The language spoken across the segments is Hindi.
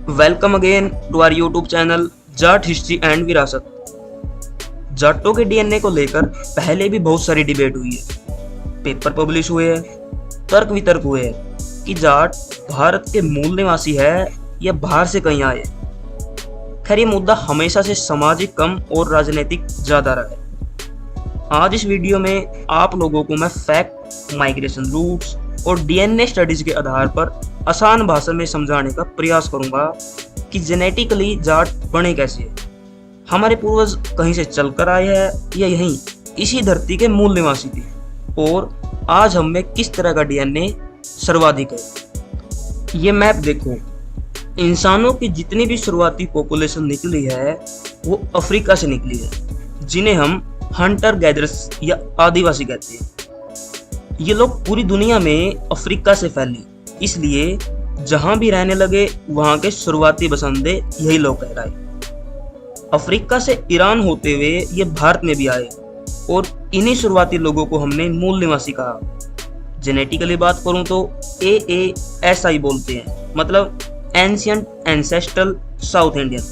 Welcome again to our YouTube channel Jat history and Virasat. जाटों के डीएनए को लेकर पहले भी बहुत सारी डिबेट हुई है, पेपर पब्लिश हुए हैं, तर्क वितर्क हुए हैं कि जाट भारत के मूल निवासी है या बाहर से कहीं आए। खैर, ये मुद्दा हमेशा से सामाजिक कम और राजनीतिक ज्यादा रहा है। आज इस वीडियो में आप लोगों को मैं फैक्ट, माइग्रेशन रूट्स और डीएनए स्टडीज के आधार पर आसान भाषा में समझाने का प्रयास करूंगा कि जेनेटिकली जाट बने कैसे, हमारे पूर्वज कहीं से चलकर आए हैं या यहीं इसी धरती के मूल निवासी थे, और आज हम में किस तरह का डीएनए सर्वाधिक है। ये मैप देखो, इंसानों की जितनी भी शुरुआती पॉपुलेशन निकली है वो अफ्रीका से निकली है, जिन्हें हम हंटर गैदरर्स या आदिवासी कहते हैं। ये लोग पूरी दुनिया में अफ्रीका से फैले, इसलिए जहां भी रहने लगे वहां के शुरुआती बसंदे यही लोग कहलाए। अफ्रीका से ईरान होते हुए ये भारत में भी आए और इन्हीं शुरुआती लोगों को हमने मूल निवासी कहा। जेनेटिकली बात करूं तो AASI बोलते हैं, मतलब ancient ancestral south Indian.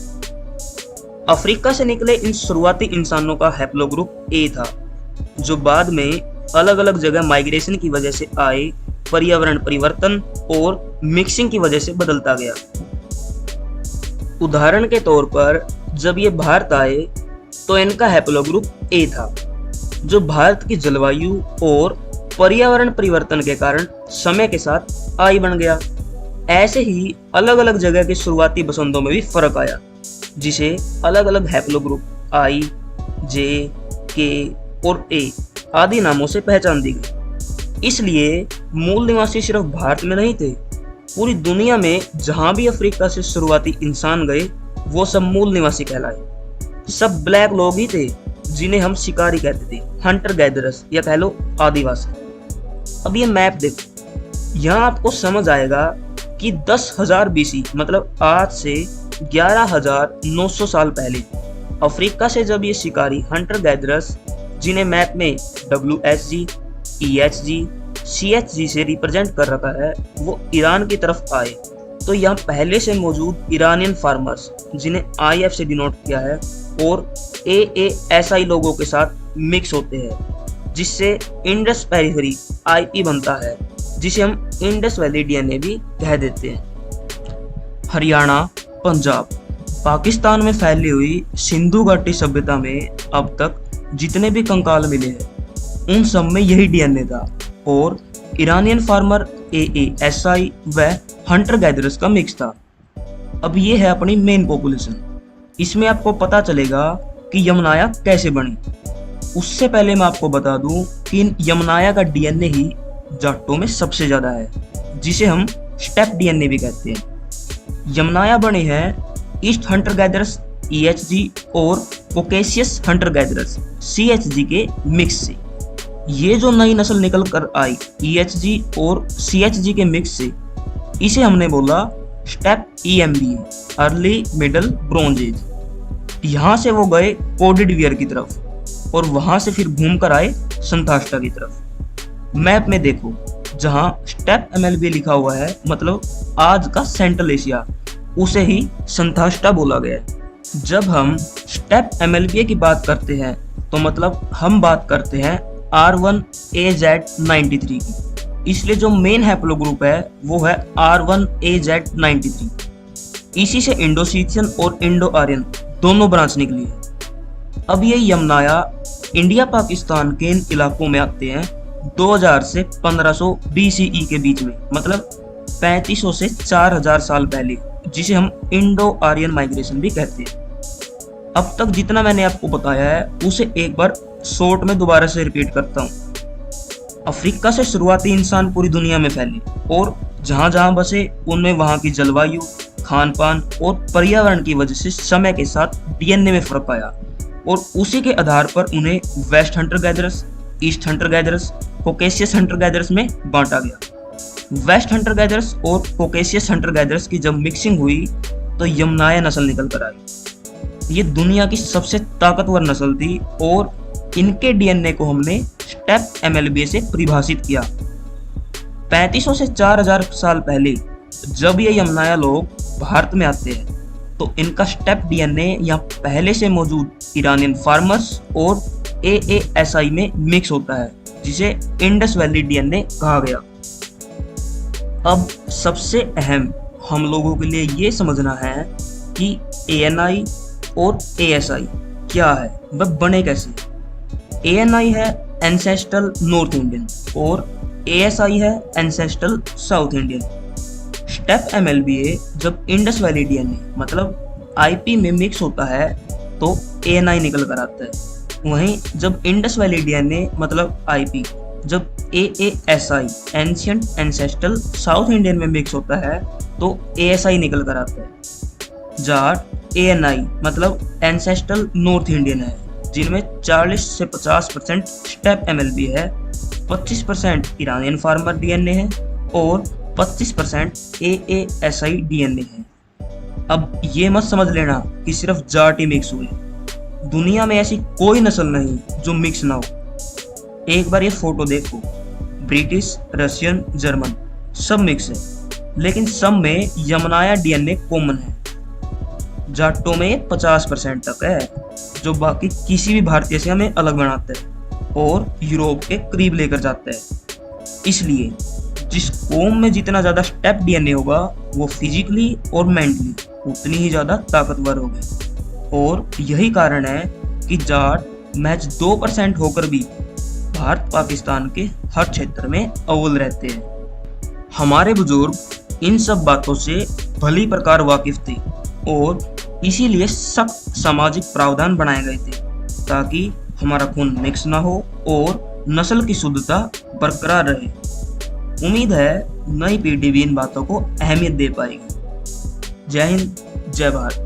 Africa से निकले इन शुरुआती इंसानों का हैप्लोग्रुप A था, जो बाद में अलग अलग जगह माइग्रेशन की वजह से आए, पर्यावरण परिवर्तन और मिक्सिंग की वजह से बदलता गया। उदाहरण के तौर पर जब ये भारत आए तो इनका हैप्लोग्रुप A था, जो भारत की जलवायु और पर्यावरण परिवर्तन के कारण समय के साथ I बन गया। ऐसे ही अलग अलग जगह के शुरुआती बसंतों में भी फर्क आया, जिसे अलग अलग हैप्लोग्रुप I, J, K और A आदि नामों से पहचान दी गई। इसलिए मूल निवासी सिर्फ भारत में नहीं थे, पूरी दुनिया में जहां भी अफ्रीका से शुरुआती इंसान गए वो सब मूल निवासी कहलाए। सब ब्लैक लोग ही थे, जिन्हें हम शिकारी कहते थे, हंटर गैदरर्स या कह लो आदिवासी। अब ये मैप देखो, यहाँ आपको समझ आएगा कि 10,000 BC मतलब आज से 11,900 साल पहले अफ्रीका से जब ये शिकारी हंटर गैदरर्स, जिन्हें मैप में WSG, EHG, CHG से रिप्रेजेंट कर रखा है, वो ईरान की तरफ आए, तो यहाँ पहले से मौजूद ईरानियन फार्मर्स, जिन्हें IF से डिनोट किया है, और AASI लोगों के साथ मिक्स होते हैं, जिससे इंडस पेरिफेरी IP बनता है, जिसे हम इंडस वैली डीएनए भी कह देते हैं। हरियाणा, पंजाब, पाकिस्तान में फैली हुई सिंधु घाटी सभ्यता में अब तक जितने भी कंकाल मिले हैं उन सब में यही डीएनए था, और ईरानियन फार्मर AASI व हंटर गैदरर्स का मिक्स था। अब ये है अपनी मेन पॉपुलेशन। इसमें आपको पता चलेगा कि यमनाया कैसे बनी। उससे पहले मैं आपको बता दूं कि यमनाया का डीएनए ही जाटों में सबसे ज्यादा है, जिसे हम स्टेप डीएनए भी कहते हैं। यमनाया बने हैं ईस्ट हंटर गैदरर्स EHG और कोकेशियस हंटर गैदरर्स CHG के मिक्स से। ये जो नई नस्ल निकल कर आई EHG और CHG के मिक्स से, इसे हमने बोला step EMB, early middle bronze as. यहाँ से वो गए कोडिड की तरफ और वहां से फिर घूम कर आए संथास्टा की तरफ। मैप में देखो, जहाँ स्टेप MLB लिखा हुआ है, मतलब आज का सेंट्रल एशिया, उसे ही संथास्टा बोला गया है। जब हम स्टेप MLB की बात करते हैं तो मतलब हम बात करते हैं R1AZ93 की, इसलिए जो मेन हैप्लोग्रुप है वो है R1AZ93। इसी से इंडोसीथियन और इंडो आर्यन दोनों ब्रांच निकली है। अब ये यमनाया इंडिया पाकिस्तान के इन इलाकों में आते हैं 2000 से 1500 BCE के बीच में, मतलब 3500 से 4000 साल पहले, जिसे हम इंडो आर्यन माइग्रेशन भी कहते हैं। अब तक जितना मैंने आपको बताया है उसे एक बार शॉर्ट में दोबारा से रिपीट करता हूँ। अफ्रीका से शुरुआती इंसान पूरी दुनिया में फैले और जहाँ जहाँ बसे उनमें वहाँ की जलवायु, खान पान और पर्यावरण की वजह से समय के साथ डीएनए में फर्क आया, और उसी के आधार पर उन्हें west hunter gatherers, east hunter gatherers, Caucasus hunter gatherers में बांटा गया। वेस्ट हंटर गैदरर्स और कोकेशियस हंटर गैदरर्स की जब मिक्सिंग हुई तो यमनाया नस्ल निकल कर आई। ये दुनिया की सबसे ताकतवर नस्ल थी और इनके डीएनए को हमने स्टेप MLB से परिभाषित किया। 3500 से 4000 साल पहले जब ये यमनाया लोग भारत में आते हैं तो इनका स्टेप डीएनए या पहले से मौजूद ईरानियन फार्मर्स और AASI में मिक्स होता है, जिसे इंडस वैली डीएनए कहा गया। अब सबसे अहम हम लोगों के लिए ये समझना है कि ANI और ASI क्या है, वह बने कैसे। ANI है एंसेस्ट्रल नॉर्थ इंडियन और ASI है ancestral south Indian. Step MLBA जब इंडस वैली डीएनए मतलब IP में मिक्स होता है तो ANI निकल कर आता है। वहीं जब इंडस वैली डीएनए मतलब IP जब AASI ancient ancestral south Indian में मिक्स होता है तो ASI निकल कर आता है। जाट ANI मतलब एंसेस्ट्रल नॉर्थ इंडियन है, जिनमें 40 से 50% स्टेप MLB है, 25% ईरानियन फार्मर डीएनए है और 25% AASI डीएनए है। अब ये मत समझ लेना कि सिर्फ जाट ही मिक्स हुए, दुनिया में ऐसी कोई नस्ल नहीं जो मिक्स ना हो। एक बार ये फोटो देखो, ब्रिटिश, रशियन, जर्मन सब मिक्स है, लेकिन सब में यमनाया डीएनए कॉमन है। जाटों में 50% तक है, जो बाकी किसी भी भारतीय से हमें अलग बनाता है और यूरोप के करीब लेकर जाता है। इसलिए जिस कौम में जितना ज़्यादा स्टेप डीएनए होगा वो फिजिकली और मेंटली उतनी ही ज़्यादा ताकतवर होगी। और यही कारण है कि जाट महज 2% होकर भी भारत पाकिस्तान के हर क्षेत्र में अव्वल रहते हैं। हमारे बुजुर्ग इन सब बातों से भली प्रकार वाकिफ थे और इसीलिए सख्त सामाजिक प्रावधान बनाए गए थे ताकि हमारा खून मिक्स ना हो और नस्ल की शुद्धता बरकरार रहे। उम्मीद है नई पीढ़ी भी इन बातों को अहमियत दे पाएगी। जय हिंद, जय भारत।